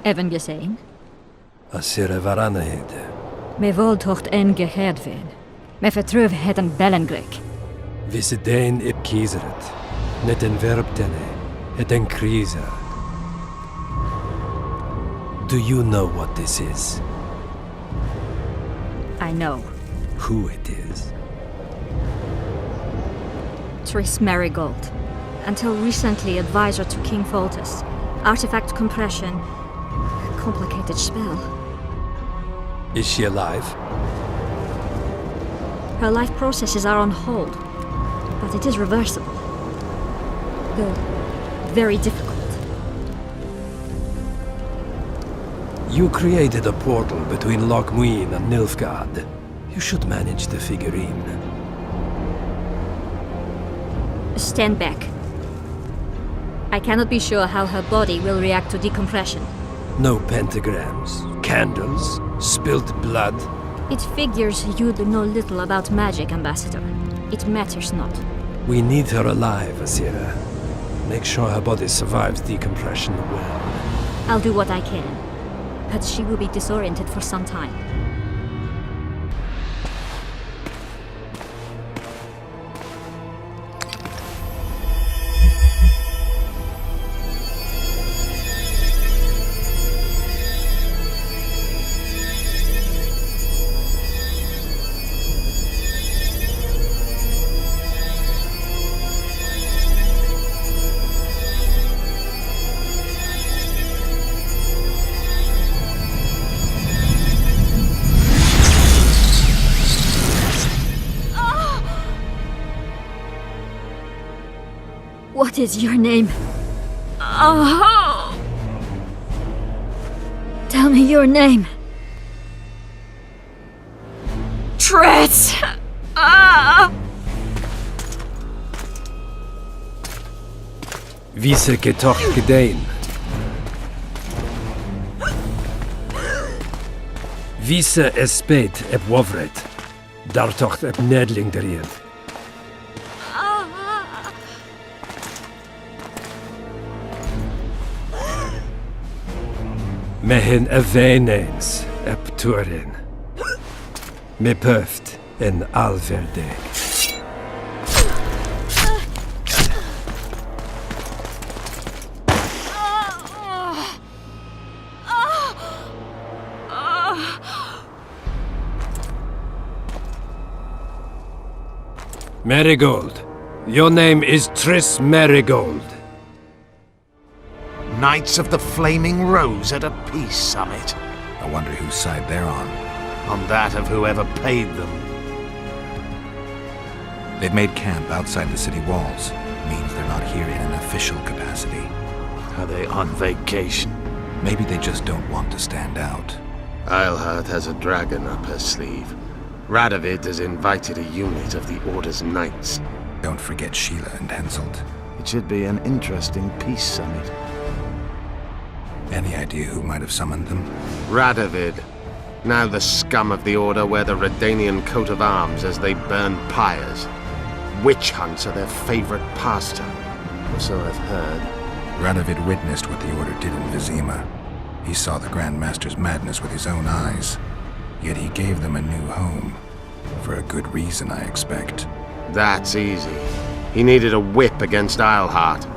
Even gezien? Asira varanahede. Me voltocht en geheerdveen. Me vertruv het een bellengrek. Visse dein ip kiezeret. Net en verbtene. Het en kriza. Do you know what this is? I know. Who it is? Triss Marigold. Until recently advisor to King Foltest. Artifact compression. Complicated spell. Is she alive? Her life processes are on hold. But it is reversible. Though very difficult. You created a portal between Loch Muin and Nilfgaard. You should manage the figurine. Stand back. I cannot be sure how her body will react to decompression. No pentagrams, candles, spilt blood. It figures you know little about magic, Ambassador. It matters not. We need her alive, Asira. Make sure her body survives decompression well. I'll do what I can. But she will be disoriented for some time. What is your name? Oh! Tell me your name. Triss! Vise getocht gedein. Vise espeit eb wovret. Dartocht eb nedling deriet. Mehen eveneens eb turin. Me puft en alverdeg. Marigold. Your name is Triss Marigold. Knights of the Flaming Rose at a peace summit. I wonder whose side they're on. On that of whoever paid them. They've made camp outside the city walls. Means they're not here in an official capacity. Are they on vacation? Maybe they just don't want to stand out. Iorveth has a dragon up her sleeve. Radovid has invited a unit of the Order's Knights. Don't forget Sheila and Henselt. It should be an interesting peace summit. Any idea who might have summoned them? Radovid. Now the scum of the Order wear the Redanian coat of arms as they burn pyres. Witch hunts are their favorite pastime, or so I've heard. Radovid witnessed what the Order did in Vizima. He saw the Grand Master's madness with his own eyes. Yet he gave them a new home. For a good reason, I expect. That's easy. He needed a whip against Isleheart.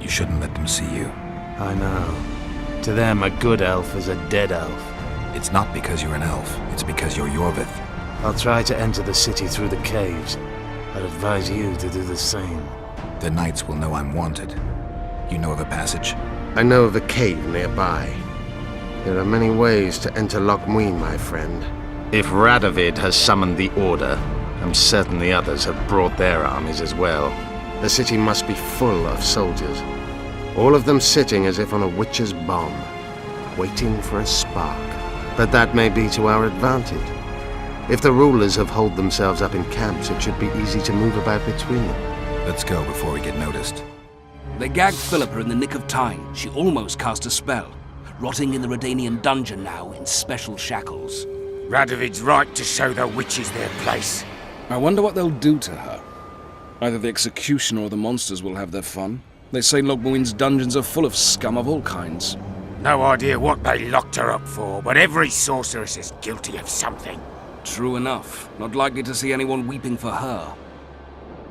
You shouldn't let them see you. I know. To them, a good elf is a dead elf. It's not because you're an elf. It's because you're Iorveth. I'll try to enter the city through the caves. I'd advise you to do the same. The Knights will know I'm wanted. You know of a passage? I know of a cave nearby. There are many ways to enter Loch Muin, my friend. If Radovid has summoned the Order, I'm certain the others have brought their armies as well. The city must be full of soldiers. All of them sitting as if on a witch's bomb, waiting for a spark. But that may be to our advantage. If the rulers have holed themselves up in camps, it should be easy to move about between them. Let's go before we get noticed. They gagged Philippa in the nick of time. She almost cast a spell. Rotting in the Redanian dungeon now in special shackles. Radovid's right to show the witches their place. I wonder what they'll do to her. Either the executioner or the monsters will have their fun. They say Logmuin's dungeons are full of scum of all kinds. No idea what they locked her up for, but every sorceress is guilty of something. True enough. Not likely to see anyone weeping for her.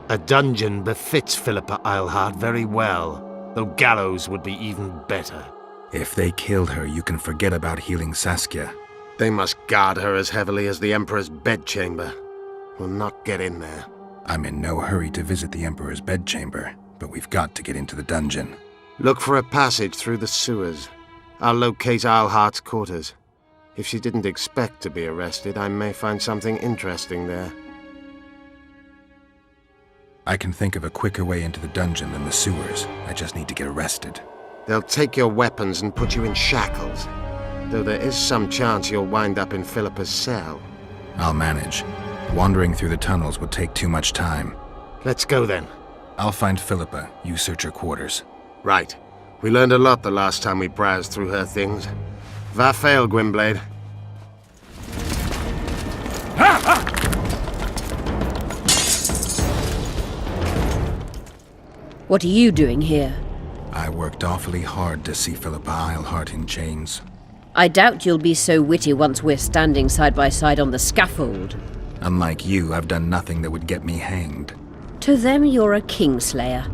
A dungeon befits Philippa Eilhart very well, though gallows would be even better. If they killed her, you can forget about healing Saskia. They must guard her as heavily as the Emperor's bedchamber. We'll not get in there. I'm in no hurry to visit the Emperor's bedchamber, but we've got to get into the dungeon. Look for a passage through the sewers. I'll locate Eilhart's quarters. If she didn't expect to be arrested, I may find something interesting there. I can think of a quicker way into the dungeon than the sewers. I just need to get arrested. They'll take your weapons and put you in shackles, though there is some chance you'll wind up in Philippa's cell. I'll manage. Wandering through the tunnels would take too much time. Let's go then. I'll find Philippa. You search her quarters. Right. We learned a lot the last time we browsed through her things. Va fail, Gwynblade. What are you doing here? I worked awfully hard to see Philippa Eilhart in chains. I doubt you'll be so witty once we're standing side by side on the scaffold. Unlike you, I've done nothing that would get me hanged. To them, you're a kingslayer.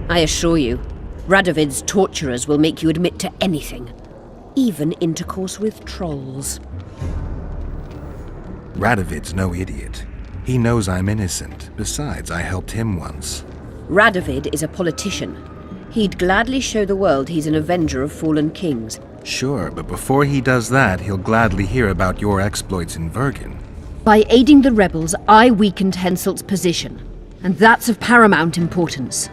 I assure you, Radovid's torturers will make you admit to anything. Even intercourse with trolls. Radovid's no idiot. He knows I'm innocent. Besides, I helped him once. Radovid is a politician. He'd gladly show the world he's an avenger of fallen kings. Sure, but before he does that, he'll gladly hear about your exploits in Vergen. By aiding the rebels, I weakened Henselt's position, and that's of paramount importance.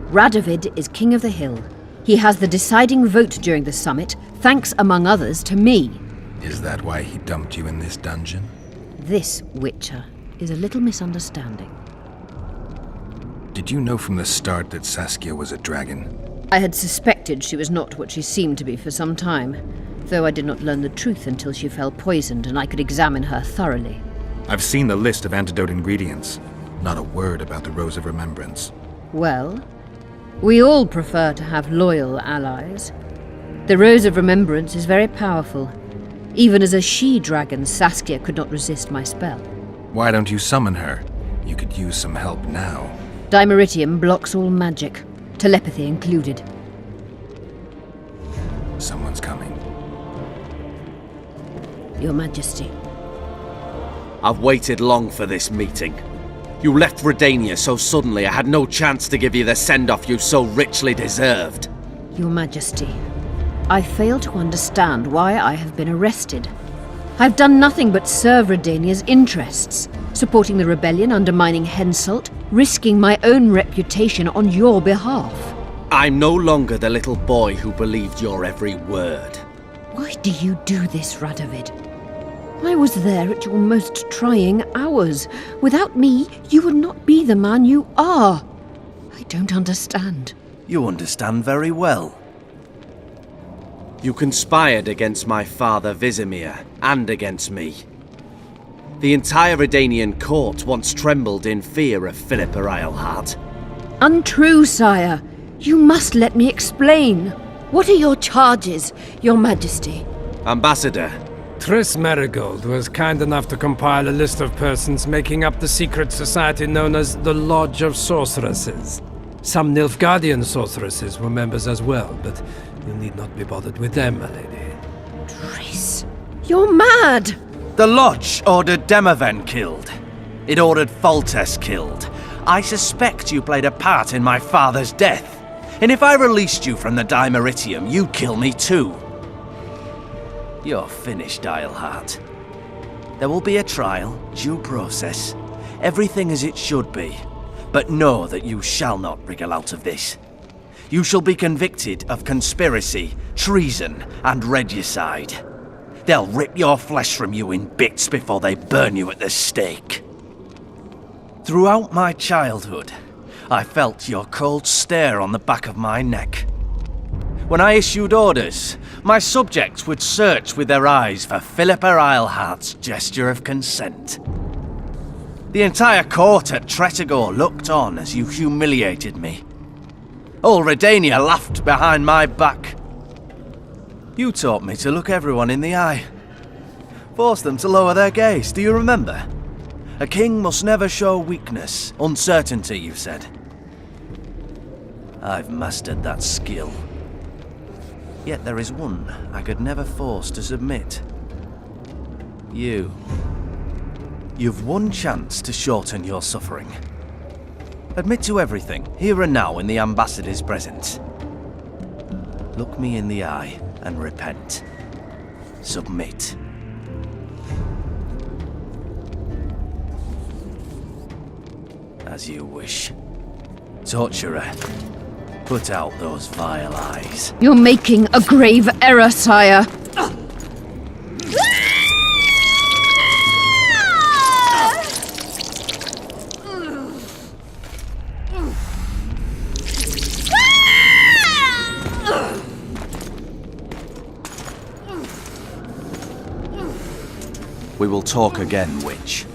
Radovid is king of the hill. He has the deciding vote during the summit, thanks, among others, to me. Is that why he dumped you in this dungeon? This, Witcher, is a little misunderstanding. Did you know from the start that Saskia was a dragon? I had suspected she was not what she seemed to be for some time, though I did not learn the truth until she fell poisoned and I could examine her thoroughly. I've seen the list of antidote ingredients. Not a word about the Rose of Remembrance. Well, we all prefer to have loyal allies. The Rose of Remembrance is very powerful. Even as a she-dragon, Saskia could not resist my spell. Why don't you summon her? You could use some help now. Dimeritium blocks all magic, telepathy included. Someone's coming. Your Majesty. I've waited long for this meeting. You left Redania so suddenly I had no chance to give you the send-off you so richly deserved. Your Majesty, I fail to understand why I have been arrested. I've done nothing but serve Redania's interests, supporting the rebellion, undermining Henselt, risking my own reputation on your behalf. I'm no longer the little boy who believed your every word. Why do you do this, Radovid? I was there at your most trying hours. Without me, you would not be the man you are. I don't understand. You understand very well. You conspired against my father Vizimir, and against me. The entire Redanian court once trembled in fear of Philippa Eilhart. Untrue, sire. You must let me explain. What are your charges, your Majesty? Ambassador. Triss Marigold was kind enough to compile a list of persons making up the secret society known as the Lodge of Sorceresses. Some Nilfgaardian sorceresses were members as well, but you need not be bothered with them, my lady. Triss, you're mad! The Lodge ordered Demaven killed. It ordered Foltest killed. I suspect you played a part in my father's death. And if I released you from the Dimeritium, you'd kill me too. You're finished, Eilhart. There will be a trial, due process, everything as it should be. But know that you shall not wriggle out of this. You shall be convicted of conspiracy, treason, and regicide. They'll rip your flesh from you in bits before they burn you at the stake. Throughout my childhood, I felt your cold stare on the back of my neck. When I issued orders, my subjects would search with their eyes for Philippa Eilhart's gesture of consent. The entire court at Tretogor looked on as you humiliated me. All Redania laughed behind my back. You taught me to look everyone in the eye. Force them to lower their gaze, do you remember? A king must never show weakness, uncertainty, you said. I've mastered that skill. Yet there is one I could never force to submit. You. You've one chance to shorten your suffering. Admit to everything, here and now in the ambassador's presence. Look me in the eye and repent. Submit. As you wish. Torturer, put out those vile eyes. You're making a grave error, sire. We will talk again, witch.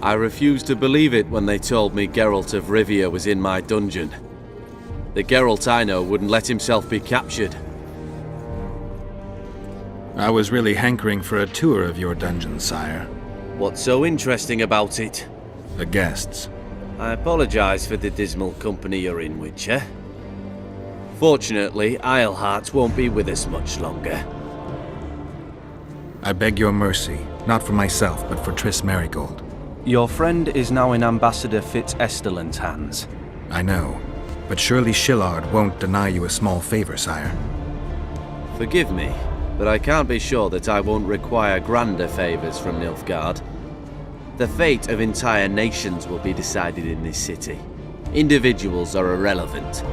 I refused to believe it when they told me Geralt of Rivia was in my dungeon. The Geralt I know wouldn't let himself be captured. I was really hankering for a tour of your dungeon, sire. What's so interesting about it? The guests. I apologize for the dismal company you're in, Witcher. Fortunately, Eilhart won't be with us much longer. I beg your mercy, not for myself, but for Triss Merigold. Your friend is now in Ambassador Fitz-Esterlin's hands. I know, but surely Shillard won't deny you a small favor, sire. Forgive me, but I can't be sure that I won't require grander favors from Nilfgaard. The fate of entire nations will be decided in this city. Individuals are irrelevant.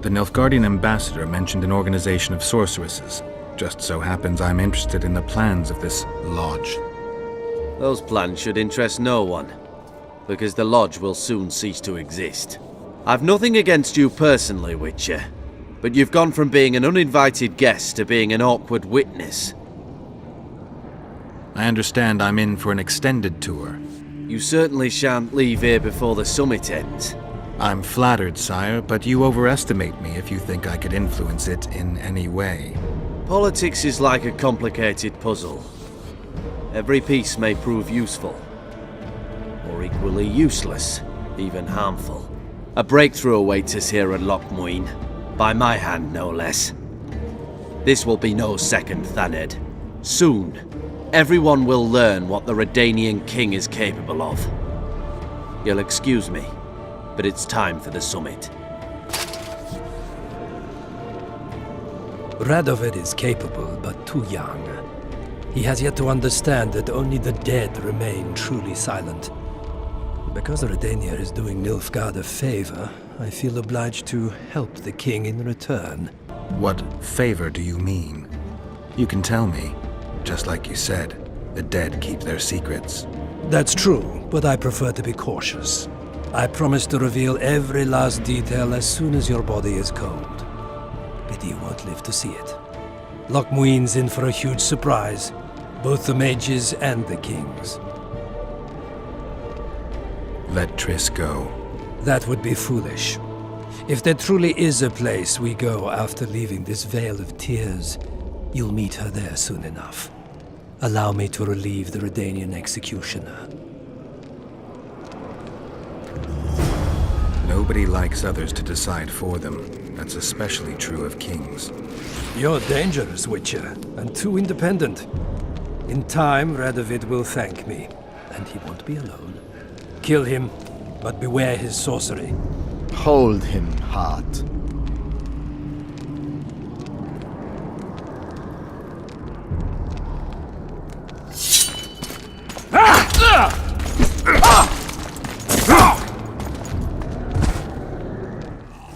The Nilfgaardian ambassador mentioned an organization of sorceresses. Just so happens I'm interested in the plans of this lodge. Those plans should interest no one, because the lodge will soon cease to exist. I've nothing against you personally, Witcher, but you've gone from being an uninvited guest to being an awkward witness. I understand I'm in for an extended tour. You certainly shan't leave here before the summit ends. I'm flattered, sire, but you overestimate me if you think I could influence it in any way. Politics is like a complicated puzzle. Every piece may prove useful, or equally useless, even harmful. A breakthrough awaits us here at Loch Muin, by my hand no less. This will be no second Thaned. Soon, everyone will learn what the Redanian king is capable of. You'll excuse me, but it's time for the summit. Radovid is capable, but too young. He has yet to understand that only the dead remain truly silent. Because Redania is doing Nilfgaard a favor, I feel obliged to help the king in return. What favor do you mean? You can tell me. Just like you said, the dead keep their secrets. That's true, but I prefer to be cautious. I promise to reveal every last detail as soon as your body is cold. Pity you won't live to see it. Loch Muin's in for a huge surprise. Both the mages and the kings. Let Triss go. That would be foolish. If there truly is a place we go after leaving this Vale of Tears, you'll meet her there soon enough. Allow me to relieve the Redanian executioner. Nobody likes others to decide for them. That's especially true of kings. You're dangerous, Witcher, and too independent. In time, Radovid will thank me, and he won't be alone. Kill him, but beware his sorcery. Hold him, Hart.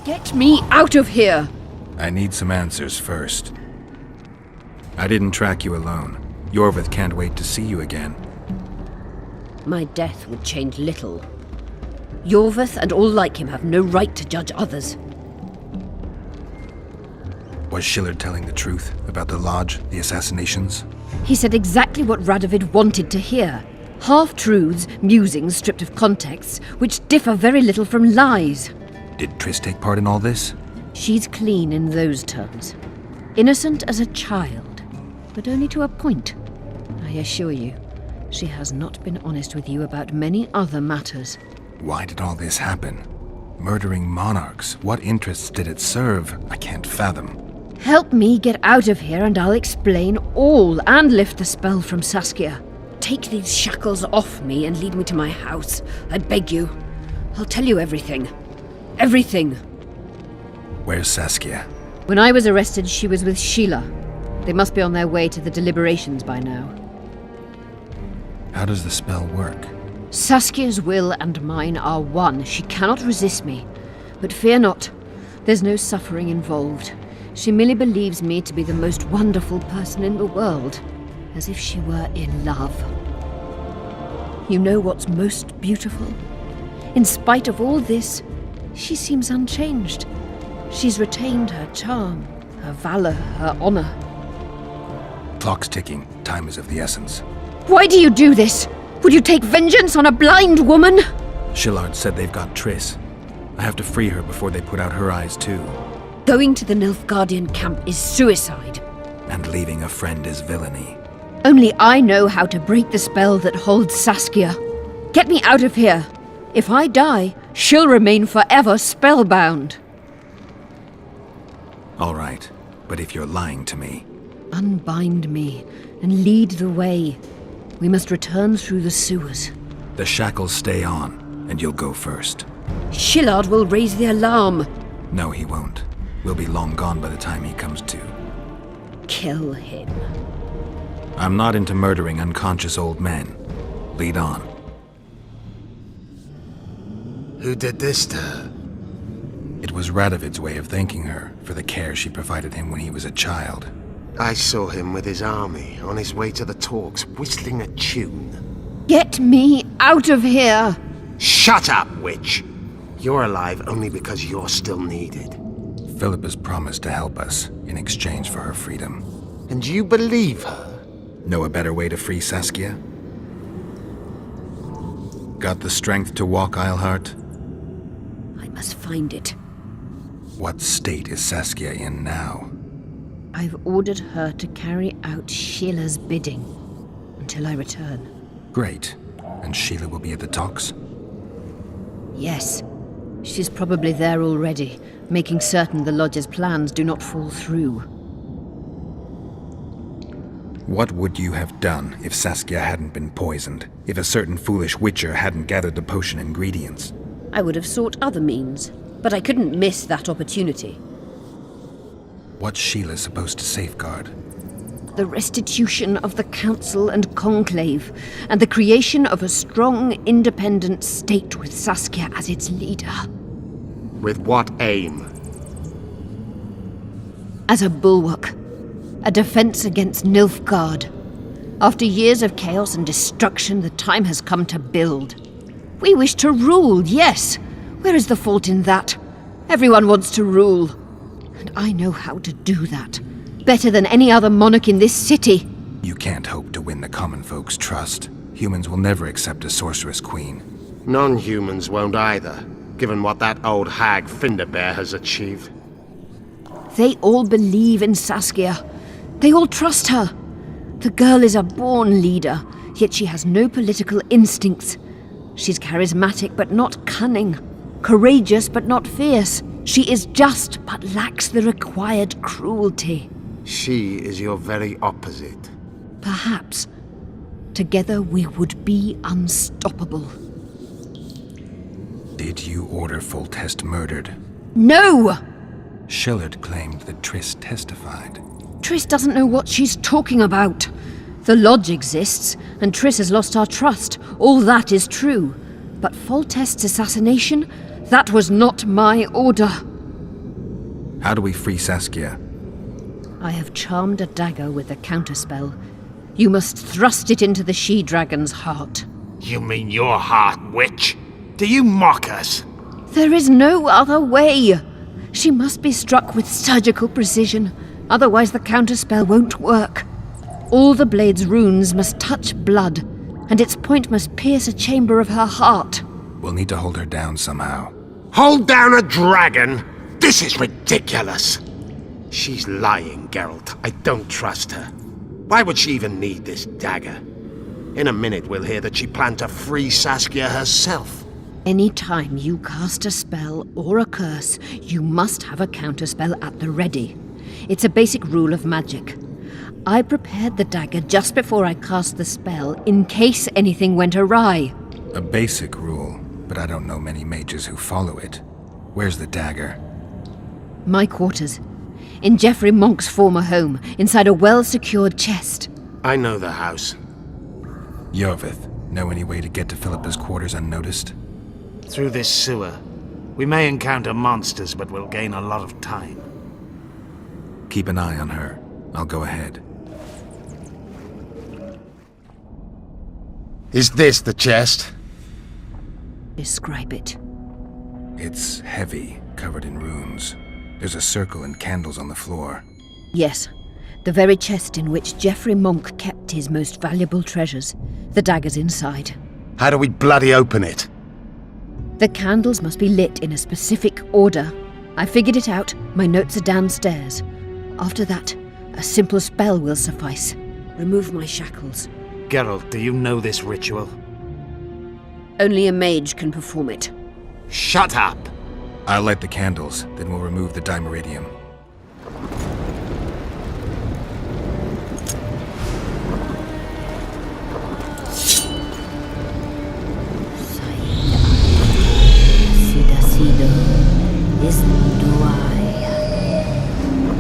Get me out of here! I need some answers first. I didn't track you alone. Iorveth can't wait to see you again. My death would change little. Iorveth and all like him have no right to judge others. Was Shillard telling the truth about the lodge, the assassinations? He said exactly what Radovid wanted to hear. Half-truths, musings stripped of context, which differ very little from lies. Did Triss take part in all this? She's clean in those terms. Innocent as a child, but only to a point. I assure you, she has not been honest with you about many other matters. Why did all this happen? Murdering monarchs, what interests did it serve? I can't fathom. Help me get out of here and I'll explain all and lift the spell from Saskia. Take these shackles off me and lead me to my house. I beg you. I'll tell you everything. Everything. Where's Saskia? When I was arrested, she was with Sheila. They must be on their way to the deliberations by now. How does the spell work? Saskia's will and mine are one. She cannot resist me. But fear not. There's no suffering involved. She merely believes me to be the most wonderful person in the world, as if she were in love. You know what's most beautiful? In spite of all this, she seems unchanged. She's retained her charm, her valor, her honor. Clock's ticking. Time is of the essence. Why do you do this? Would you take vengeance on a blind woman? Shillard said they've got Triss. I have to free her before they put out her eyes too. Going to the Nilfgaardian camp is suicide. And leaving a friend is villainy. Only I know how to break the spell that holds Saskia. Get me out of here. If I die, she'll remain forever spellbound. All right, but if you're lying to me... Unbind me and lead the way. We must return through the sewers. The shackles stay on, and you'll go first. Shillard will raise the alarm. No, he won't. We'll be long gone by the time he comes to. Kill him. I'm not into murdering unconscious old men. Lead on. Who did this to her? It was Radovid's way of thanking her for the care she provided him when he was a child. I saw him with his army on his way to the talks, whistling a tune. Get me out of here! Shut up, witch! You're alive only because you're still needed. Philippa's promised to help us in exchange for her freedom. And you believe her? Know a better way to free Saskia? Got the strength to walk, Eilhart? I must find it. What state is Saskia in now? I've ordered her to carry out Sheila's bidding until I return. Great. And Sheila will be at the talks? Yes. She's probably there already, making certain the Lodge's plans do not fall through. What would you have done if Saskia hadn't been poisoned? If a certain foolish witcher hadn't gathered the potion ingredients? I would have sought other means, but I couldn't miss that opportunity. What's Sheila supposed to safeguard? The restitution of the Council and Conclave, and the creation of a strong, independent state with Saskia as its leader. With what aim? As a bulwark. A defense against Nilfgaard. After years of chaos and destruction, the time has come to build. We wish to rule, yes. Where is the fault in that? Everyone wants to rule. And I know how to do that. Better than any other monarch in this city. You can't hope to win the common folk's trust. Humans will never accept a sorceress queen. Non-humans won't either, given what that old hag Finderbear has achieved. They all believe in Saskia. They all trust her. The girl is a born leader, yet she has no political instincts. She's charismatic but not cunning. Courageous but not fierce. She is just but lacks the required cruelty. She is your very opposite. Perhaps. Together we would be unstoppable. Did you order Foltest murdered? No! Shillard claimed that Triss testified. Triss doesn't know what she's talking about. The Lodge exists, and Triss has lost our trust. All that is true. But Foltest's assassination? That was not my order. How do we free Saskia? I have charmed a dagger with a counterspell. You must thrust it into the she-dragon's heart. You mean your heart, witch? Do you mock us? There is no other way. She must be struck with surgical precision. Otherwise the counterspell won't work. All the blade's runes must touch blood, and its point must pierce a chamber of her heart. We'll need to hold her down somehow. Hold down a dragon? This is ridiculous. She's lying, Geralt. I don't trust her. Why would she even need this dagger? In a minute we'll hear that she planned to free Saskia herself. Any time you cast a spell or a curse, you must have a counterspell at the ready. It's a basic rule of magic. I prepared the dagger just before I cast the spell, in case anything went awry. A basic rule, but I don't know many mages who follow it. Where's the dagger? My quarters. In Geoffrey Monk's former home, inside a well-secured chest. I know the house. Iorveth, know any way to get to Philippa's quarters unnoticed? Through this sewer. We may encounter monsters, but we'll gain a lot of time. Keep an eye on her. I'll go ahead. Is this the chest? Describe it. It's heavy, covered in runes. There's a circle and candles on the floor. Yes, the very chest in which Geoffrey Monk kept his most valuable treasures. The dagger's inside. How do we bloody open it? The candles must be lit in a specific order. I figured it out. My notes are downstairs. After that, a simple spell will suffice. Remove my shackles. Geralt, do you know this ritual? Only a mage can perform it. Shut up! I'll light the candles, then we'll remove the dimeridium.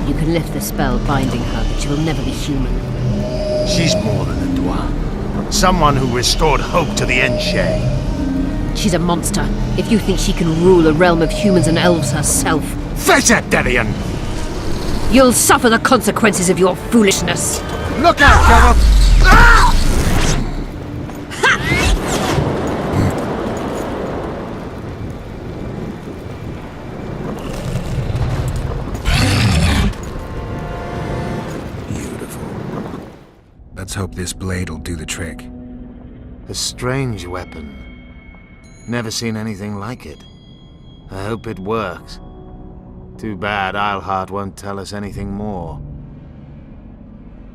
You can lift the spell binding her, but she will never be human. She's more than a dwarf. Someone who restored hope to the Enshe. She's a monster. If you think she can rule a realm of humans and elves herself... Face it, Delian! You'll suffer the consequences of your foolishness. Look out, Geralt! Ah! Beautiful. Let's hope this blade'll do the trick. A strange weapon. Never seen anything like it. I hope it works. Too bad Eilhart won't tell us anything more.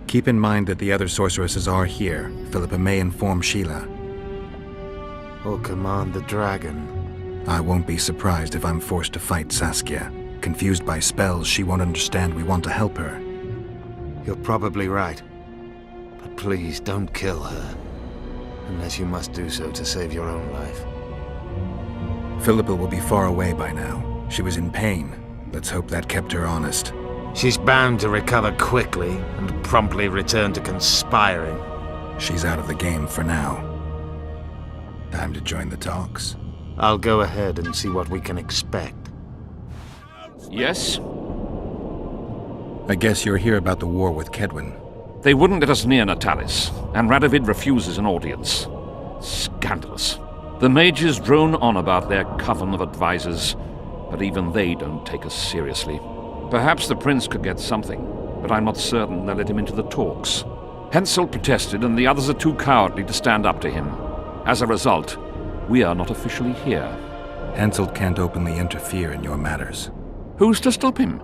Keep in mind that the other sorceresses are here. Philippa may inform Sheila. Or command the dragon. I won't be surprised if I'm forced to fight Saskia. Confused by spells, she won't understand we want to help her. You're probably right. But please don't kill her. Unless you must do so to save your own life. Philippa will be far away by now. She was in pain. Let's hope that kept her honest. She's bound to recover quickly and promptly return to conspiring. She's out of the game for now. Time to join the talks. I'll go ahead and see what we can expect. Yes? I guess you're here about the war with Kedwin. They wouldn't let us near Natalis, and Radovid refuses an audience. Scandalous. The mages drone on about their coven of advisors, but even they don't take us seriously. Perhaps the prince could get something, but I'm not certain they'll let him into the talks. Henselt protested, and the others are too cowardly to stand up to him. As a result, we are not officially here. Henselt can't openly interfere in your matters. Who's to stop him?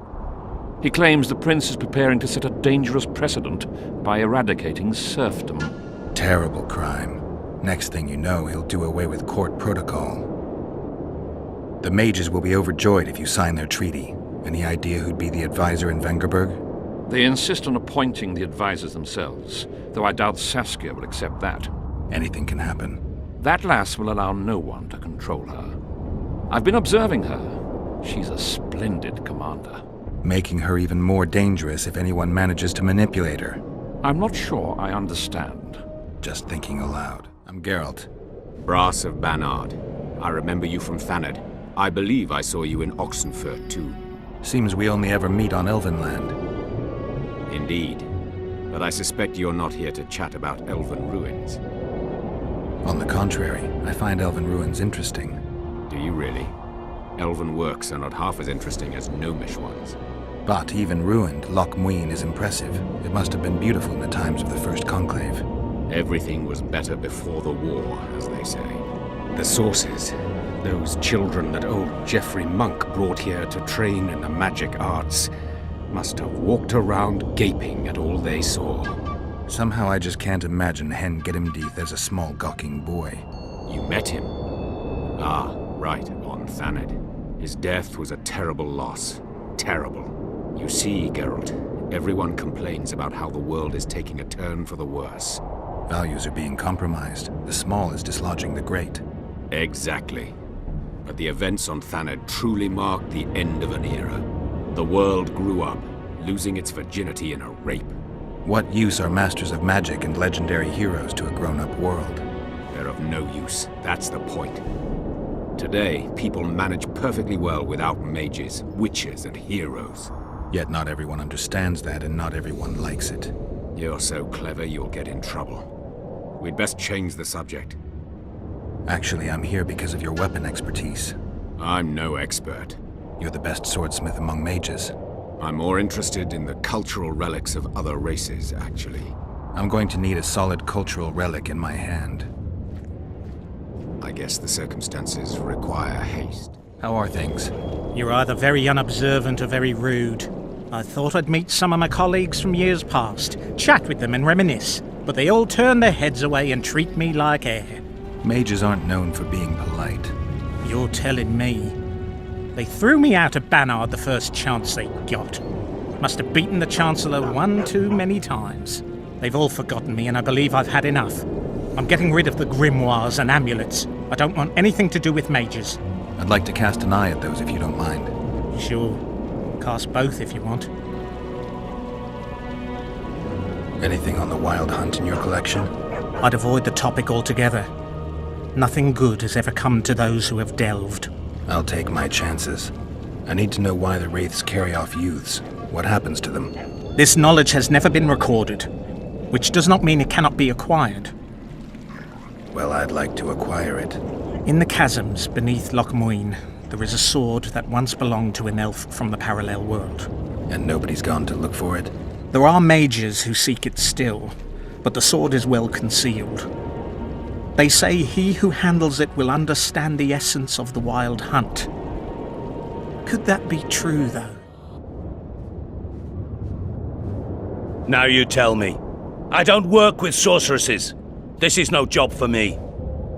He claims the prince is preparing to set a dangerous precedent by eradicating serfdom. Terrible crime. Next thing you know, he'll do away with court protocol. The mages will be overjoyed if you sign their treaty. Any idea who'd be the advisor in Vengerberg? They insist on appointing the advisors themselves, though I doubt Saskia will accept that. Anything can happen. That lass will allow no one to control her. I've been observing her. She's a splendid commander. Making her even more dangerous if anyone manages to manipulate her. I'm not sure I understand. Just thinking aloud. I'm Geralt. Brass of Banard. I remember you from Thanad. I believe I saw you in Oxenfurt, too. Seems we only ever meet on Elvenland. Indeed. But I suspect you're not here to chat about Elven ruins. On the contrary, I find Elven ruins interesting. Do you really? Elven works are not half as interesting as Gnomish ones. But even ruined, Loch Muin is impressive. It must have been beautiful in the times of the First Conclave. Everything was better before the war, as they say. The sources. Those children that old Geoffrey Monk brought here to train in the magic arts must have walked around gaping at all they saw. Somehow I just can't imagine Hen Gedimdeath as a small gawking boy. You met him? Ah, right, on Thanedd. His death was a terrible loss. Terrible. You see, Geralt, everyone complains about how the world is taking a turn for the worse. Values are being compromised. The small is dislodging the great. Exactly. But the events on Thanedd truly marked the end of an era. The world grew up, losing its virginity in a rape. What use are masters of magic and legendary heroes to a grown-up world? They're of no use, that's the point. Today, people manage perfectly well without mages, witches, and heroes. Yet not everyone understands that, and not everyone likes it. You're so clever you'll get in trouble. We'd best change the subject. Actually, I'm here because of your weapon expertise. I'm no expert. You're the best swordsmith among mages. I'm more interested in the cultural relics of other races, actually. I'm going to need a solid cultural relic in my hand. I guess the circumstances require haste. How are things? You're either very unobservant or very rude. I thought I'd meet some of my colleagues from years past, chat with them and reminisce, but they all turn their heads away and treat me like air. Mages aren't known for being polite. You're telling me. They threw me out of Banard the first chance they got. Must have beaten the Chancellor one too many times. They've all forgotten me, and I believe I've had enough. I'm getting rid of the grimoires and amulets. I don't want anything to do with mages. I'd like to cast an eye at those if you don't mind. Sure. Cast both if you want. Anything on the wild hunt in your collection? I'd avoid the topic altogether. Nothing good has ever come to those who have delved. I'll take my chances. I need to know why the wraiths carry off youths. What happens to them? This knowledge has never been recorded, which does not mean it cannot be acquired. Well, I'd like to acquire it. In the chasms beneath Loch Muin, there is a sword that once belonged to an elf from the parallel world. And nobody's gone to look for it? There are mages who seek it still, but the sword is well concealed. They say he who handles it will understand the essence of the wild hunt. Could that be true, though? Now you tell me. I don't work with sorceresses. This is no job for me.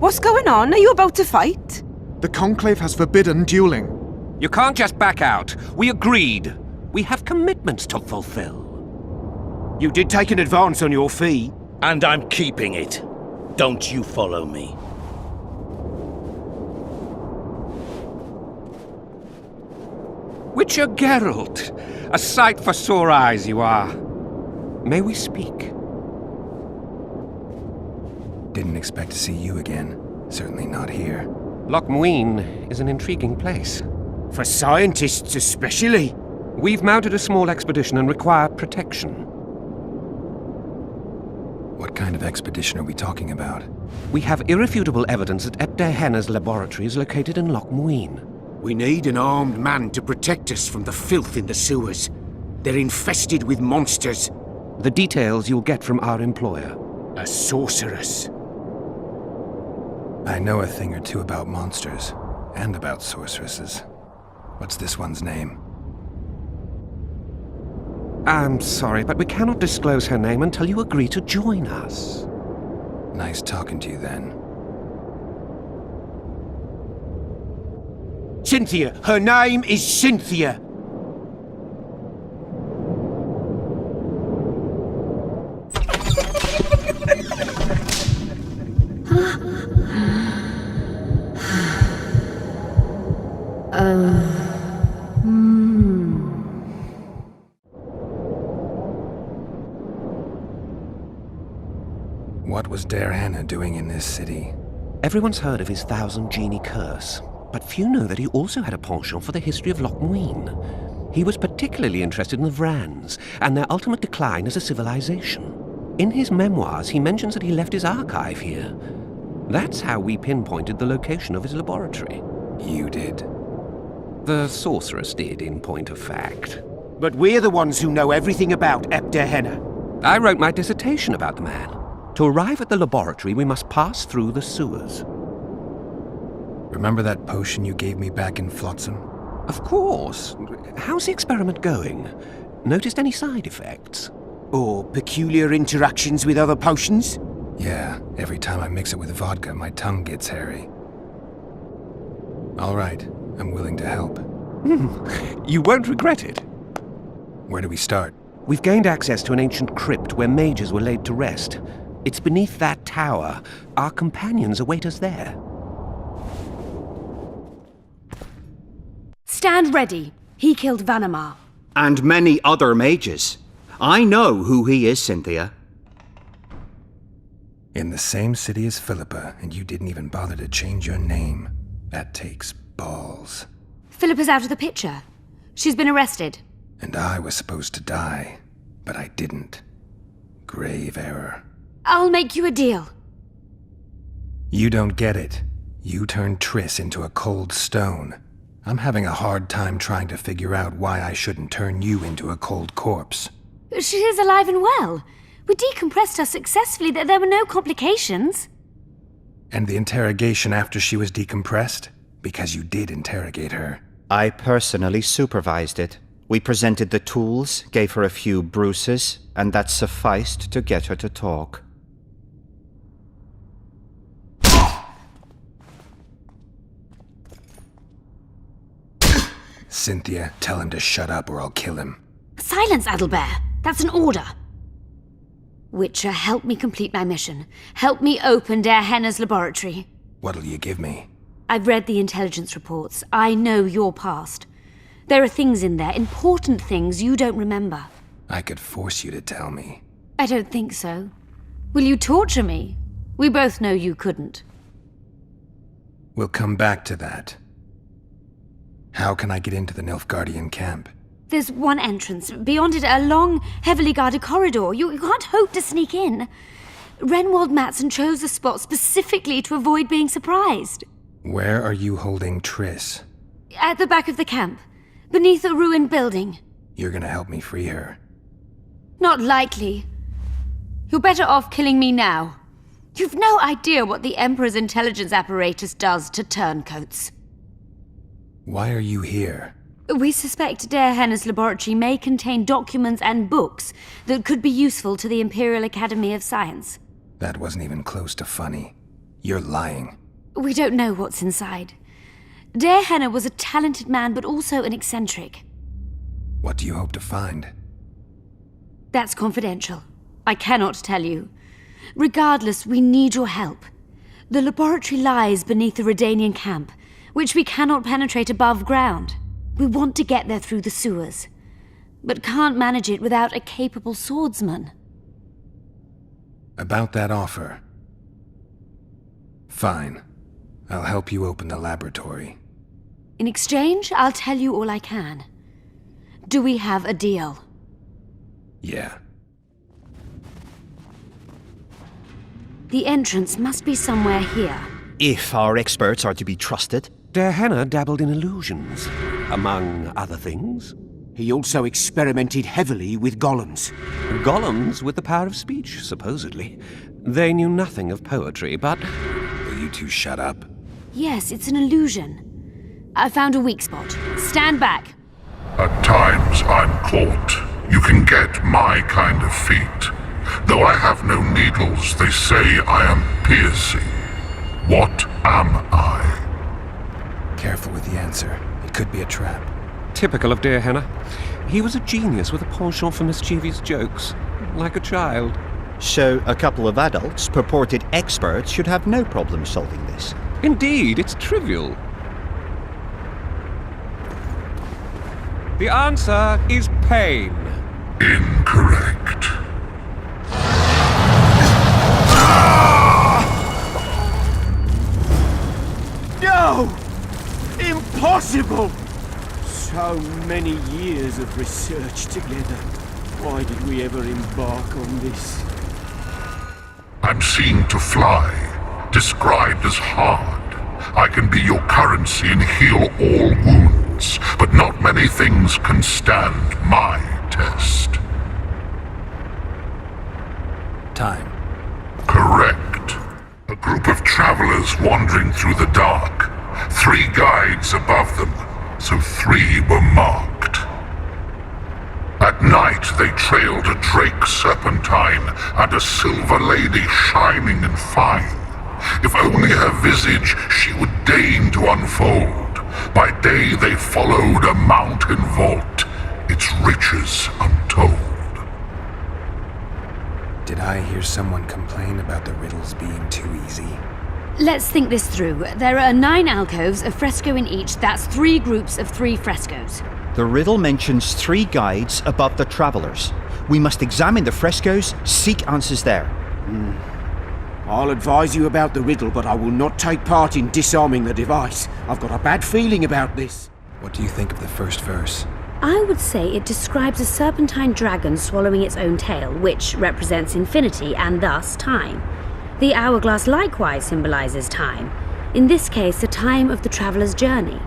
What's going on? Are you about to fight? The Conclave has forbidden dueling. You can't just back out. We agreed. We have commitments to fulfill. You did take an advance on your fee. And I'm keeping it. Don't you follow me. Witcher Geralt, a sight for sore eyes you are. May we speak? Didn't expect to see you again. Certainly not here. Loch Muin is an intriguing place. For scientists especially. We've mounted a small expedition and require protection. What kind of expedition are we talking about? We have irrefutable evidence that Ebder Henna's laboratory is located in Loch Muin. We need an armed man to protect us from the filth in the sewers. They're infested with monsters. The details you'll get from our employer. A sorceress. I know a thing or two about monsters, and about sorceresses. What's this one's name? I'm sorry, but we cannot disclose her name until you agree to join us. Nice talking to you, then. Cynthia! Her name is Cynthia! What was Der Hanna doing in this city? Everyone's heard of his 1,000 genie curse, but few know that he also had a penchant for the history of Loch Muin. He was particularly interested in the Vrans and their ultimate decline as a civilization. In his memoirs, he mentions that he left his archive here. That's how we pinpointed the location of his laboratory. You did? The sorceress did, in point of fact. But we're the ones who know everything about Ebder Henna. I wrote my dissertation about the man. To arrive at the laboratory, we must pass through the sewers. Remember that potion you gave me back in Flotsam? Of course. How's the experiment going? Noticed any side effects? Or peculiar interactions with other potions? Yeah, every time I mix it with vodka, my tongue gets hairy. All right, I'm willing to help. You won't regret it. Where do we start? We've gained access to an ancient crypt where mages were laid to rest. It's beneath that tower. Our companions await us there. Stand ready. He killed Vanamar. And many other mages. I know who he is, Cynthia. In the same city as Philippa, and you didn't even bother to change your name. That takes balls. Philippa's out of the picture. She's been arrested. And I was supposed to die, but I didn't. Grave error. I'll make you a deal. You don't get it. You turned Triss into a cold stone. I'm having a hard time trying to figure out why I shouldn't turn you into a cold corpse. She is alive and well. We decompressed her successfully. There were no complications. And the interrogation after she was decompressed? Because you did interrogate her. I personally supervised it. We presented the tools, gave her a few bruises, and that sufficed to get her to talk. Cynthia, tell him to shut up or I'll kill him. Silence, Adelbert. That's an order. Witcher, help me complete my mission. Help me open Der Henner's laboratory. What'll you give me? I've read the intelligence reports. I know your past. There are things in there, important things you don't remember. I could force you to tell me. I don't think so. Will you torture me? We both know you couldn't. We'll come back to that. How can I get into the Nilfgaardian camp? There's one entrance. Beyond it, a long, heavily guarded corridor. You can't hope to sneak in. Renwald Matson chose the spot specifically to avoid being surprised. Where are you holding Triss? At the back of the camp, beneath a ruined building. You're gonna help me free her. Not likely. You're better off killing me now. You've no idea what the Emperor's intelligence apparatus does to turncoats. Why are you here? We suspect Der Henner's laboratory may contain documents and books that could be useful to the Imperial Academy of Science. That wasn't even close to funny. You're lying. We don't know what's inside. Der Henner was a talented man, but also an eccentric. What do you hope to find? That's confidential. I cannot tell you. Regardless, we need your help. The laboratory lies beneath the Redanian camp, which we cannot penetrate above ground. We want to get there through the sewers, but can't manage it without a capable swordsman. About that offer. Fine. I'll help you open the laboratory. In exchange, I'll tell you all I can. Do we have a deal? Yeah. The entrance must be somewhere here. If our experts are to be trusted. Der Henner dabbled in illusions, among other things. He also experimented heavily with golems. Golems with the power of speech, supposedly. They knew nothing of poetry, but... Will you two shut up? Yes, it's an illusion. I found a weak spot. Stand back. At times I'm caught. You can get my kind of feat. Though I have no needles, they say I am piercing. What am I? Careful with the answer. It could be a trap. Typical of Der Henner. He was a genius with a penchant for mischievous jokes, like a child. So a couple of adults, purported experts, should have no problem solving this. Indeed, it's trivial. The answer is pain. Incorrect. No! Impossible! So many years of research together. Why did we ever embark on this? I'm seen to fly, described as hard. I can be your currency and heal all wounds, but not many things can stand my test. Time. trails wandering through the dark. 3 guides above them, so 3 were marked. At night they trailed a drake serpentine and a silver lady shining and fine. If only her visage she would deign to unfold. By day they followed a mountain vault, its riches untold. Did I hear someone complain about the riddles being too easy? Let's think this through. There are 9 alcoves, a fresco in each. That's 3 groups of 3 frescoes. The riddle mentions 3 guides above the travelers. We must examine the frescoes, seek answers there. I'll advise you about the riddle, but I will not take part in disarming the device. I've got a bad feeling about this. What do you think of the first verse? I would say it describes a serpentine dragon swallowing its own tail, which represents infinity and thus time. The hourglass likewise symbolizes time. In this case, the time of the traveler's journey.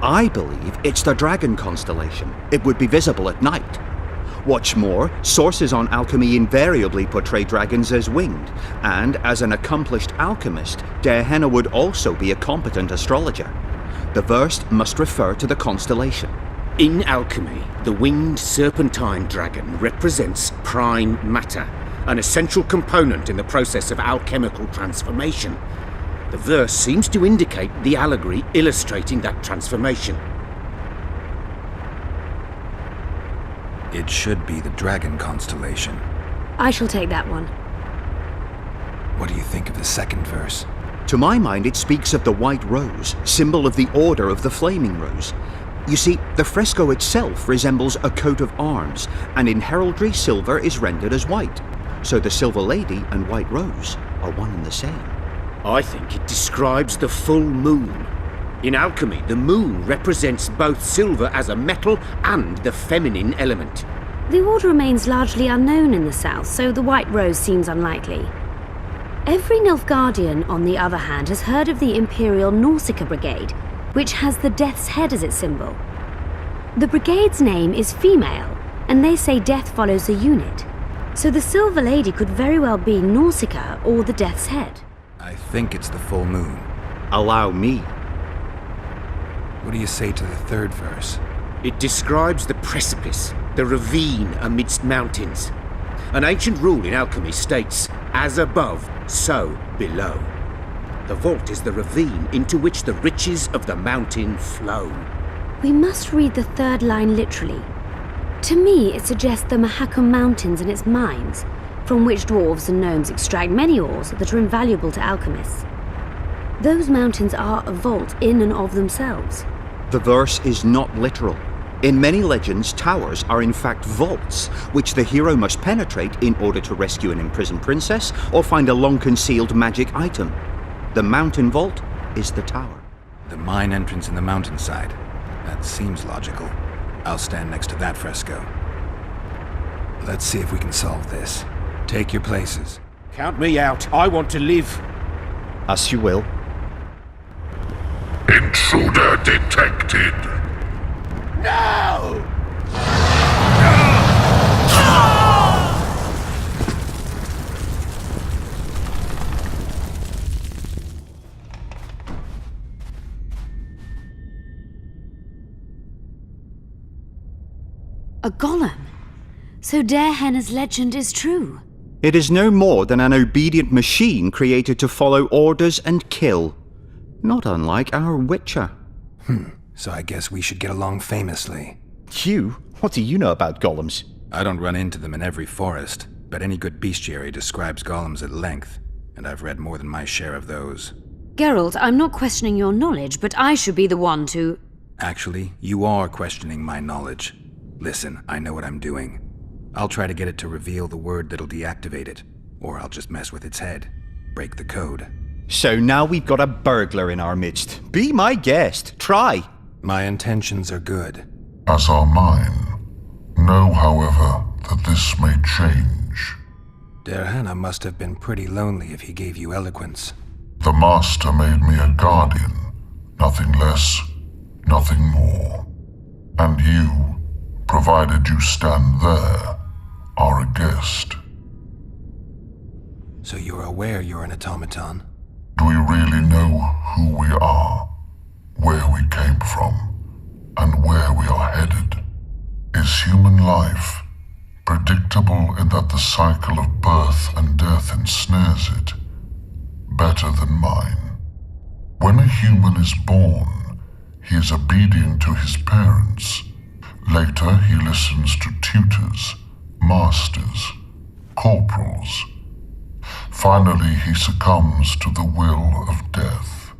I believe it's the dragon constellation. It would be visible at night. What's more, sources on alchemy invariably portray dragons as winged, and as an accomplished alchemist, Dehenna would also be a competent astrologer. The verse must refer to the constellation. In alchemy, the winged serpentine dragon represents prime matter, an essential component in the process of alchemical transformation. The verse seems to indicate the allegory illustrating that transformation. It should be the dragon constellation. I shall take that one. What do you think of the second verse? To my mind, it speaks of the white rose, symbol of the Order of the Flaming Rose. You see, the fresco itself resembles a coat of arms, and in heraldry silver is rendered as white. So the Silver Lady and White Rose are one and the same. I think it describes the full moon. In alchemy, the moon represents both silver as a metal and the feminine element. The order remains largely unknown in the south, so the White Rose seems unlikely. Every Nilfgaardian, on the other hand, has heard of the Imperial Nausicaa Brigade, which has the Death's Head as its symbol. The brigade's name is female, and they say death follows a unit. So the Silver Lady could very well be Nausicaa or the Death's Head. I think it's the full moon. Allow me. What do you say to the third verse? It describes the precipice, the ravine amidst mountains. An ancient rule in alchemy states, as above, so below. The vault is the ravine into which the riches of the mountain flow. We must read the third line literally. To me, it suggests the Mahakam Mountains and its mines, from which dwarves and gnomes extract many ores that are invaluable to alchemists. Those mountains are a vault in and of themselves. The verse is not literal. In many legends, towers are in fact vaults, which the hero must penetrate in order to rescue an imprisoned princess or find a long-concealed magic item. The mountain vault is the tower. The mine entrance in the mountainside. That seems logical. I'll stand next to that fresco. Let's see if we can solve this. Take your places. Count me out. I want to live. As you will. Intruder detected. No! A golem? So Dehenna's legend is true? It is no more than an obedient machine created to follow orders and kill. Not unlike our Witcher. So I guess we should get along famously. You? What do you know about golems? I don't run into them in every forest, but any good bestiary describes golems at length, and I've read more than my share of those. Geralt, I'm not questioning your knowledge, but I should be the one to... Actually, you are questioning my knowledge. Listen, I know what I'm doing. I'll try to get it to reveal the word that'll deactivate it, or I'll just mess with its head. Break the code. So now we've got a burglar in our midst. Be my guest. Try. My intentions are good. As are mine. Know, however, that this may change. Dehenna must have been pretty lonely if he gave you eloquence. The Master made me a guardian. Nothing less, nothing more. And you, provided you stand there, are a guest. So you're aware you're an automaton? Do we really know who we are, where we came from, and where we are headed? Is human life predictable in that the cycle of birth and death ensnares it, better than mine? When a human is born, he is obedient to his parents. Later, he listens to tutors, masters, corporals. Finally, he succumbs to the will of death.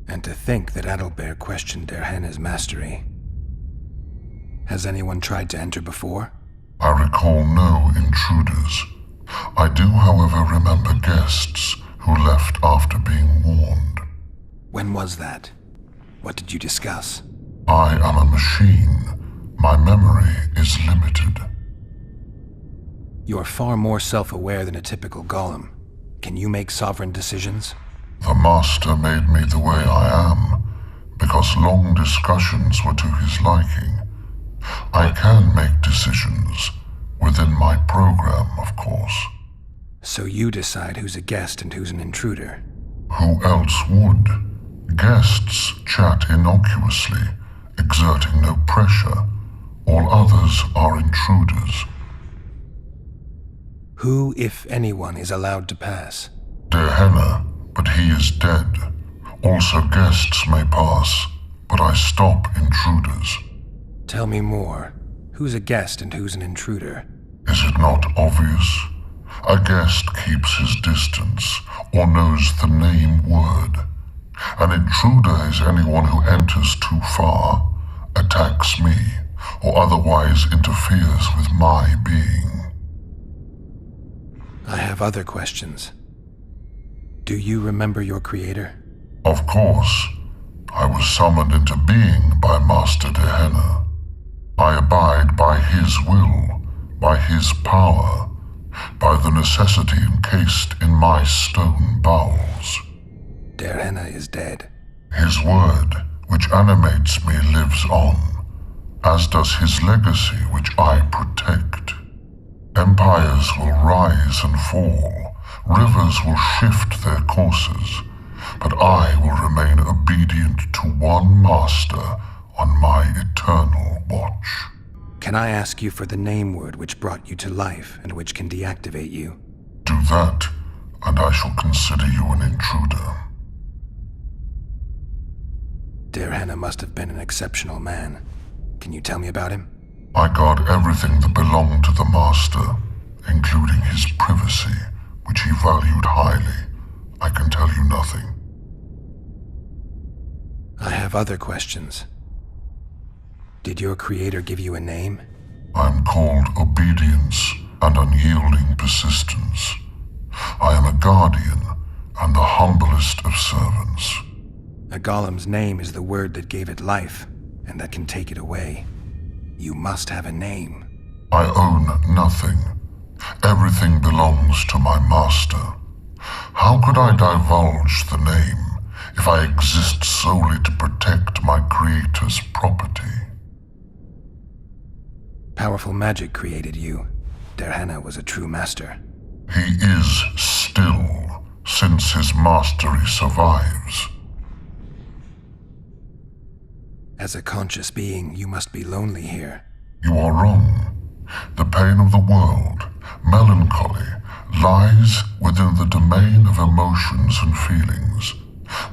And to think that Adalbert questioned Derhenna's mastery. Has anyone tried to enter before? I recall no intruders. I do, however, remember guests who left after being warned. When was that? What did you discuss? I am a machine. My memory is limited. You are far more self-aware than a typical golem. Can you make sovereign decisions? The Master made me the way I am, because long discussions were to his liking. I can make decisions, within my program, of course. So you decide who's a guest and who's an intruder? Who else would? Guests chat innocuously, exerting no pressure. All others are intruders. Who, if anyone, is allowed to pass? Derhenna, but he is dead. Also guests may pass, but I stop intruders. Tell me more. Who's a guest and who's an intruder? Is it not obvious? A guest keeps his distance, or knows the name word. An intruder is anyone who enters too far, attacks me, or otherwise interferes with my being. I have other questions. Do you remember your creator? Of course. I was summoned into being by Master Derhenna. I abide by his will, by his power, by the necessity encased in my stone bowels. Derhenna is dead. His word, which animates me, lives on, as does his legacy, which I protect. Empires will rise and fall, rivers will shift their courses, but I will remain obedient to one master on my eternal watch. Can I ask you for the name word which brought you to life and which can deactivate you? Do that, and I shall consider you an intruder. Derhenna must have been an exceptional man. Can you tell me about him? I guard everything that belonged to the Master, including his privacy, which he valued highly. I can tell you nothing. I have other questions. Did your creator give you a name? I am called obedience and unyielding persistence. I am a guardian and the humblest of servants. A golem's name is the word that gave it life, and that can take it away. You must have a name. I own nothing. Everything belongs to my master. How could I divulge the name if I exist solely to protect my creator's property? Powerful magic created you. Derhenna was a true master. He is still, since his mastery survives. As a conscious being, you must be lonely here. You are wrong. The pain of the world, melancholy, lies within the domain of emotions and feelings.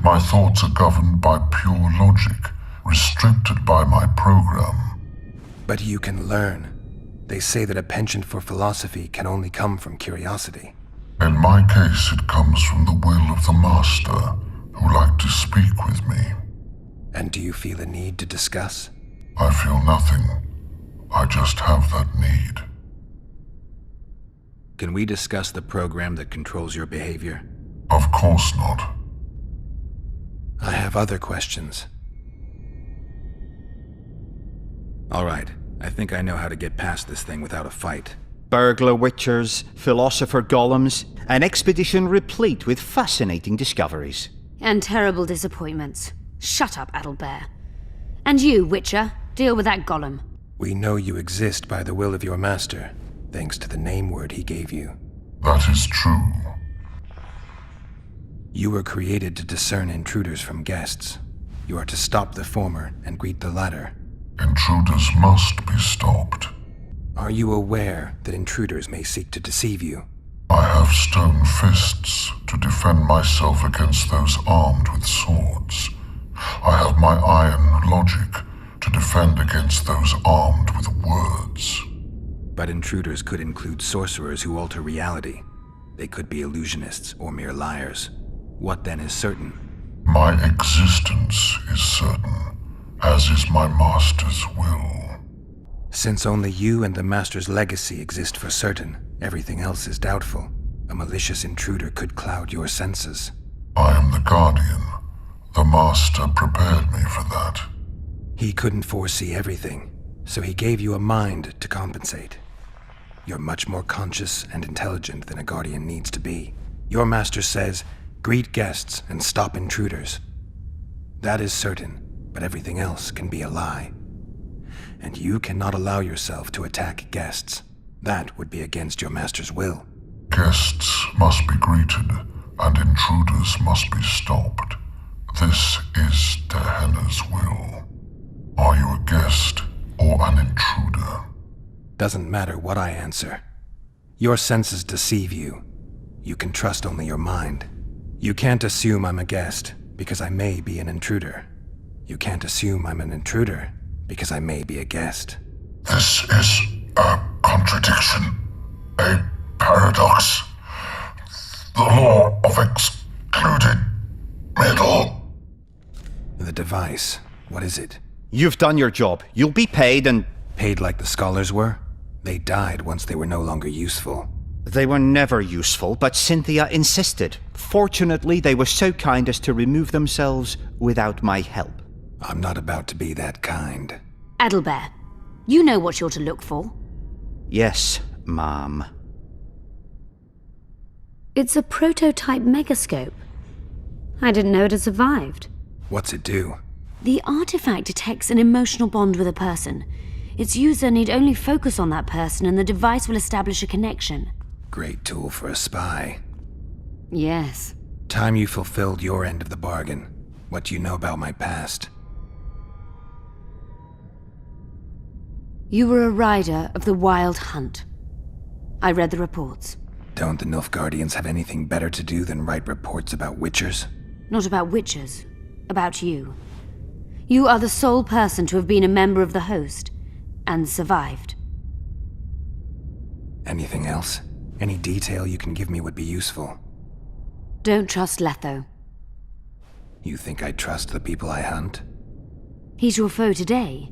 My thoughts are governed by pure logic, restricted by my program. But you can learn. They say that a penchant for philosophy can only come from curiosity. In my case, it comes from the will of the Master, who liked to speak with me. And do you feel a need to discuss? I feel nothing. I just have that need. Can we discuss the program that controls your behavior? Of course not. I have other questions. All right, I think I know how to get past this thing without a fight. Burglar witchers, philosopher golems, an expedition replete with fascinating discoveries. And terrible disappointments. Shut up, Adalbert. And you, Witcher, deal with that golem. We know you exist by the will of your master, thanks to the name word he gave you. That is true. You were created to discern intruders from guests. You are to stop the former and greet the latter. Intruders must be stopped. Are you aware that intruders may seek to deceive you? I have stone fists to defend myself against those armed with swords. I have my iron logic to defend against those armed with words. But intruders could include sorcerers who alter reality. They could be illusionists or mere liars. What then is certain? My existence is certain, as is my master's will. Since only you and the master's legacy exist for certain, everything else is doubtful. A malicious intruder could cloud your senses. I am the guardian. The master prepared me for that. He couldn't foresee everything, so he gave you a mind to compensate. You're much more conscious and intelligent than a guardian needs to be. Your master says, greet guests and stop intruders. That is certain, but everything else can be a lie. And you cannot allow yourself to attack guests. That would be against your master's will. Guests must be greeted, and intruders must be stopped. This is Dehenna's will. Are you a guest or an intruder? Doesn't matter what I answer. Your senses deceive you. You can trust only your mind. You can't assume I'm a guest, because I may be an intruder. You can't assume I'm an intruder, because I may be a guest. This is a contradiction. A paradox. The law of excluded middle. The device, what is it? You've done your job. You'll be paid and... Paid like the scholars were? They died once they were no longer useful. They were never useful, but Cynthia insisted. Fortunately, they were so kind as to remove themselves without my help. I'm not about to be that kind. Adelbert, you know what you're to look for. Yes, Ma'am. It's a prototype megascope. I didn't know it had survived. What's it do? The artifact detects an emotional bond with a person. Its user need only focus on that person and the device will establish a connection. Great tool for a spy. Yes. Time you fulfilled your end of the bargain. What do you know about my past? You were a rider of the Wild Hunt. I read the reports. Don't the Nilfgaardians have anything better to do than write reports about witchers? Not about witchers. About you. You are the sole person to have been a member of the host, and survived. Anything else? Any detail you can give me would be useful. Don't trust Letho. You think I trust the people I hunt? He's your foe today,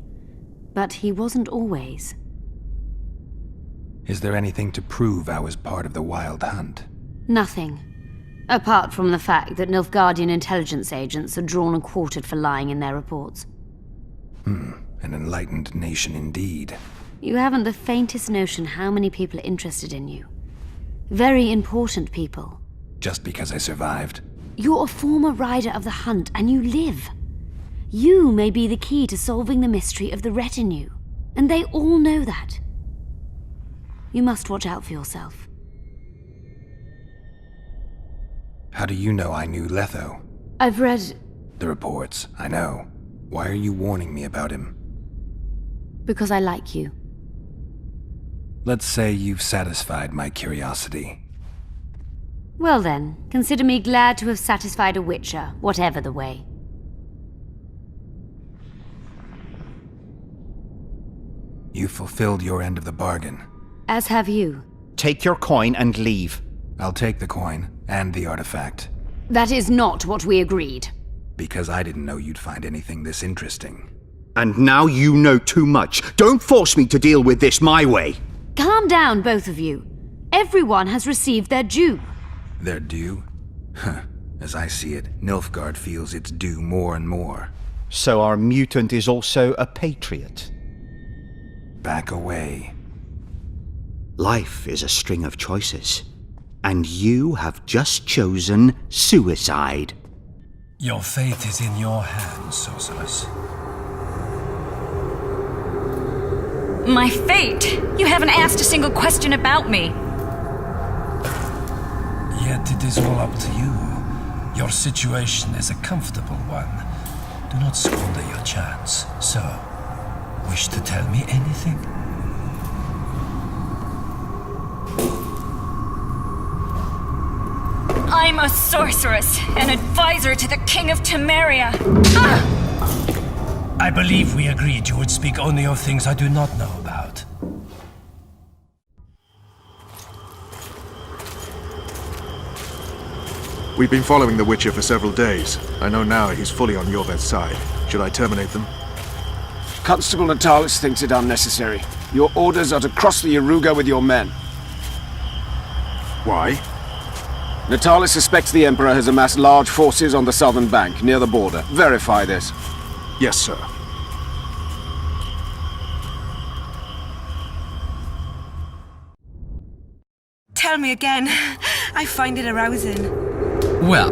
but he wasn't always. Is there anything to prove I was part of the Wild Hunt? Nothing. Apart from the fact that Nilfgaardian intelligence agents are drawn and quartered for lying in their reports. An enlightened nation indeed. You haven't the faintest notion how many people are interested in you. Very important people. Just because I survived? You're a former rider of the hunt, and you live. You may be the key to solving the mystery of the retinue, and they all know that. You must watch out for yourself. How do you know I knew Letho? I've read... The reports, I know. Why are you warning me about him? Because I like you. Let's say you've satisfied my curiosity. Well then, consider me glad to have satisfied a witcher, whatever the way. You fulfilled your end of the bargain. As have you. Take your coin and leave. I'll take the coin and the artifact. That is not what we agreed. Because I didn't know you'd find anything this interesting. And now you know too much. Don't force me to deal with this my way. Calm down, both of you. Everyone has received their due. Their due? As I see it, Nilfgaard feels its due more and more. So our mutant is also a patriot. Back away. Life is a string of choices. And you have just chosen suicide. Your fate is in your hands, sorceress. My fate? You haven't asked a single question about me. Yet it is all up to you. Your situation is a comfortable one. Do not squander your chance. So, wish to tell me anything? I'm a sorceress, an advisor to the King of Temeria. I believe we agreed you would speak only of things I do not know about. We've been following the Witcher for several days. I know now he's fully on Iorveth's side. Should I terminate them? Constable Natalis thinks it unnecessary. Your orders are to cross the Yaruga with your men. Why? Natalis suspects the Emperor has amassed large forces on the southern bank, near the border. Verify this. Yes, sir. Tell me again. I find it arousing. Well,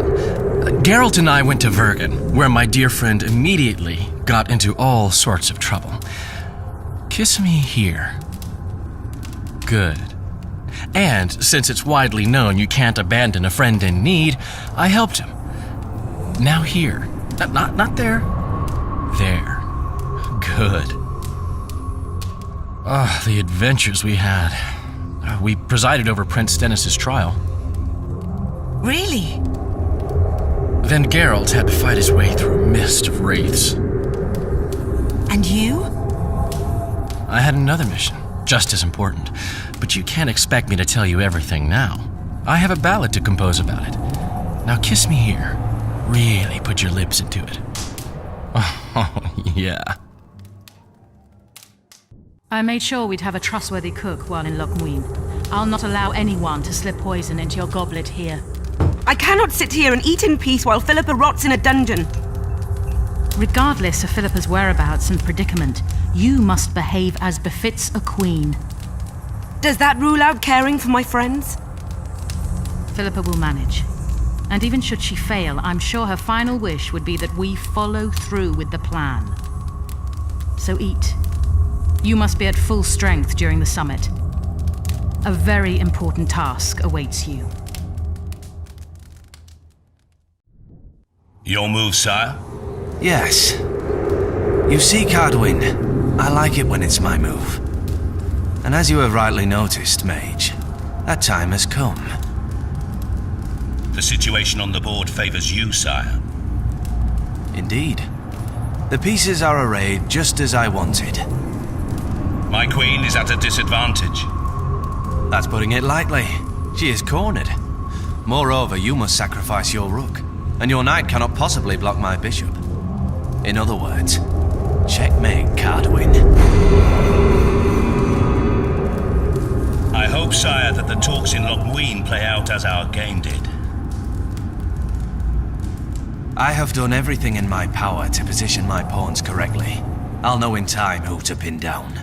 Geralt and I went to Vergen, where my dear friend immediately got into all sorts of trouble. Kiss me here. Good. And since it's widely known you can't abandon a friend in need, I helped him. Now here. Not there. There. Good. Ah, the adventures we had. We presided over Prince Stennis' trial. Really? Then Geralt had to fight his way through a mist of wraiths. And you? I had another mission, just as important. But you can't expect me to tell you everything now. I have a ballad to compose about it. Now kiss me here. Really put your lips into it. Oh, yeah. I made sure we'd have a trustworthy cook while in Lochmuin. I'll not allow anyone to slip poison into your goblet here. I cannot sit here and eat in peace while Philippa rots in a dungeon. Regardless of Philippa's whereabouts and predicament, you must behave as befits a queen. Does that rule out caring for my friends? Philippa will manage. And even should she fail, I'm sure her final wish would be that we follow through with the plan. So eat. You must be at full strength during the summit. A very important task awaits you. Your move, sire? Yes. You see, Cadwyn, I like it when it's my move. And as you have rightly noticed, Mage, that time has come. The situation on the board favors you, sire. Indeed. The pieces are arrayed just as I wanted. My queen is at a disadvantage. That's putting it lightly. She is cornered. Moreover, you must sacrifice your rook, and your knight cannot possibly block my bishop. In other words, checkmate, Cadwyn. I hope, sire, that the talks in Lochmuin play out as our game did. I have done everything in my power to position my pawns correctly. I'll know in time who to pin down.